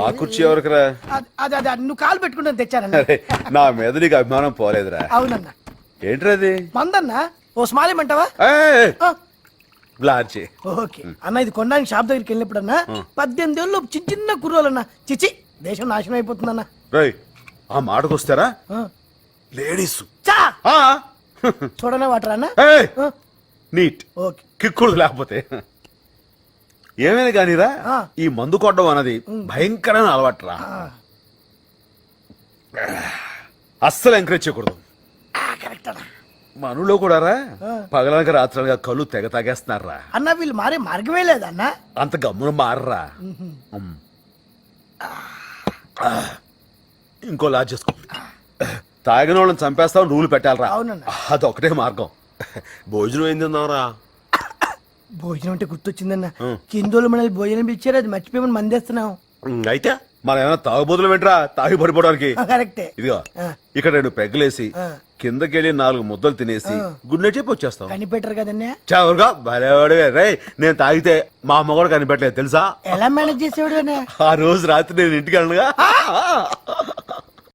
ఆ కుర్చీ ఎవరికిరా? అదే నువ్వు కాలు పెట్టుకుంటే తెచ్చానన్నా. నా మీద నీకు అభిమానం పోలేదురా. అవునన్నా. ఏంట్రది? మందన్నా. ఓ స్మాలేమంటావా? బ్లార్చి. ఓకే అన్న, ఇది కొనడానికి షాప్ దగ్గరికి వెళ్ళినప్పుడన్నా 18 ఏళ్ళు చిన్న కుర్రోలన్నా చిచి దేశం నాశనం అయిపోతుందన్నా. రై ఆ మాటకొస్తారా లేడీస్ చూడనే వాటరా అన్న. నీట్ ఓకే కిక్కుడు లేకపోతే ఏమైనా కానీరా, ఈ మందు కొట్టడం అన్నది భయంకరమైన అలవాటురా. అస్సలు ఎంకరేజ్ చేయకూడదు. కరెక్ట్ అన్న. మనలో కూడా రా పగలనక రాత్రులుగా కళ్ళు తెగ తాగేస్తున్నారా అన్న. వీళ్ళు మారే మార్గమే లేదన్నా. అంత గమ్మున మారరా. ఇంకో లాజ్ చేసుకో. తాగిన వాళ్ళని చంపేస్తాం రూలు పెట్టాలరా. అదొకటే మార్గం. భోజనం ఏం తిన్నావురా? భోజనం అంటే గుర్తొచ్చిందన్న. కిందోళ్ళు మనల్ని భోజనం ఇచ్చారు, అది మర్చిపోయి మందేస్తున్నాం. అయితే మనం ఏమైనా తాగుబోతులు వెంటరా తాగి పడిపోవడానికి? కరెక్టే. ఇదిగో ఇక్కడ 2 పెగ్గలేసి కిందకెళ్ళి 4 ముద్దలు తినేసి గుడ్ నైట్ చెప్పి వచ్చేస్తాం. కనిపెట్టరు కదన్నా. చావురుగా భలేవాడివే రే. నేను తాగితే మా అమ్మ కూడా కనిపెట్టలేదు తెలుసా? ఎలా మేనేజ్ చేసేవాడు? ఆ రోజు రాత్రి నేను ఇంటికి వెళ్ళనుగా